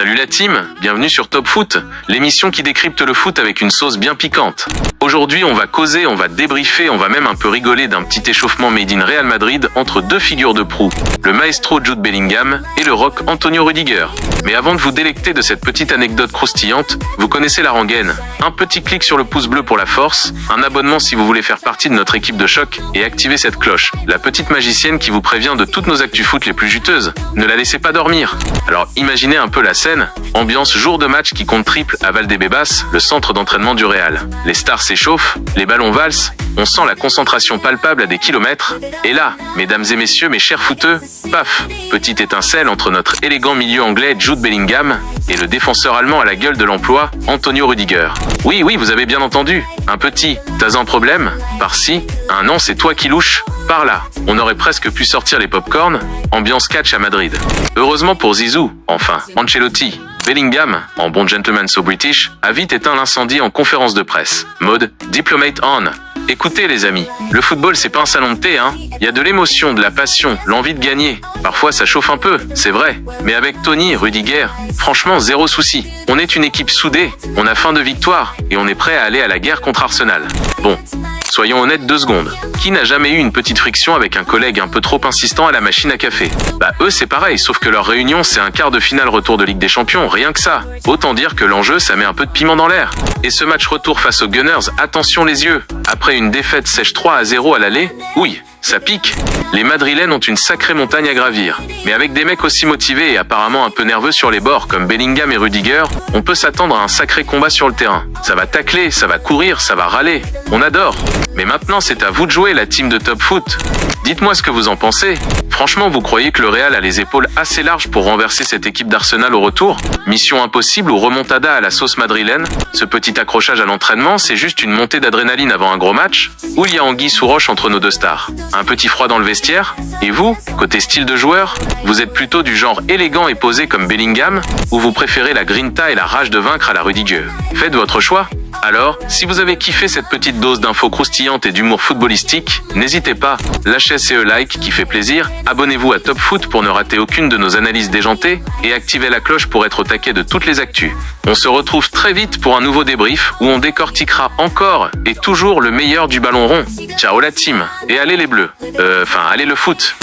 Salut la team, bienvenue sur Top Foot, l'émission qui décrypte le foot avec une sauce bien piquante. Aujourd'hui, on va causer, on va débriefer, on va même un peu rigoler d'un petit échauffement made in Real Madrid entre deux figures de proue, le maestro Jude Bellingham et le rock Antonio Rudiger. Mais avant de vous délecter de cette petite anecdote croustillante, vous connaissez la rengaine. Un petit clic sur le pouce bleu pour la force, un abonnement si vous voulez faire partie de notre équipe de choc et activez cette cloche, la petite magicienne qui vous prévient de toutes nos actus foot les plus juteuses. Ne la laissez pas dormir. Alors imaginez un peu la scène, ambiance jour de match qui compte triple à Valdebebas, le centre d'entraînement du Real. Les stars s'échauffent, les ballons valsent, on sent la concentration palpable à des kilomètres, et là, mesdames et messieurs, mes chers footeux, paf, petite étincelle entre notre élégant milieu anglais Jude Bellingham et le défenseur allemand à la gueule de l'emploi, Antonio Rudiger. Oui, vous avez bien entendu, un petit « t'as un problème ?» par-ci, un « non, c'est toi qui louche ?» par-là. On aurait presque pu sortir les pop-corn, ambiance catch à Madrid. Heureusement pour Zizou, enfin, Ancelotti, Bellingham, en bon gentleman so British, a vite éteint l'incendie en conférence de presse. Mode « Diplomate on ». Écoutez les amis, le football c'est pas un salon de thé, hein. Il y a de l'émotion, de la passion, l'envie de gagner. Parfois ça chauffe un peu, c'est vrai. Mais avec Tony et Rudiger, franchement zéro souci. On est une équipe soudée, on a faim de victoire et on est prêt à aller à la guerre contre Arsenal. Bon, soyons honnêtes 2 secondes. Qui n'a jamais eu une petite friction avec un collègue un peu trop insistant à la machine à café? Bah eux c'est pareil, sauf que leur réunion c'est un quart de finale retour de Ligue des Champions, rien que ça. Autant dire que l'enjeu ça met un peu de piment dans l'air. Et ce match retour face aux Gunners, attention les yeux. Après une défaite sèche 3-0 à l'aller, oui, ça pique. Les Madrilènes ont une sacrée montagne à gravir. Mais avec des mecs aussi motivés et apparemment un peu nerveux sur les bords comme Bellingham et Rudiger, on peut s'attendre à un sacré combat sur le terrain. Ça va tacler, ça va courir, ça va râler. On adore. Mais maintenant c'est à vous de jouer la team de Top Foot. Dites-moi ce que vous en pensez. Franchement, vous croyez que le Real a les épaules assez larges pour renverser cette équipe d'Arsenal au retour? Mission impossible ou remontada à la sauce madrilène? Ce petit accrochage à l'entraînement, c'est juste une montée d'adrénaline avant un gros match? Ou il y a anguille sous roche entre nos deux stars? Un petit froid dans le vestiaire? Et vous, côté style de joueur, vous êtes plutôt du genre élégant et posé comme Bellingham? Ou vous préférez la grinta et la rage de vaincre à la Rudiger? Faites votre choix. Alors, si vous avez kiffé cette petite dose d'infos croustillantes et d'humour footballistique, n'hésitez pas, lâchez ce like qui fait plaisir, abonnez-vous à Top Foot pour ne rater aucune de nos analyses déjantées, et activez la cloche pour être au taquet de toutes les actus. On se retrouve très vite pour un nouveau débrief où on décortiquera encore et toujours le meilleur du ballon rond. Ciao la team, et allez les bleus. Allez le foot.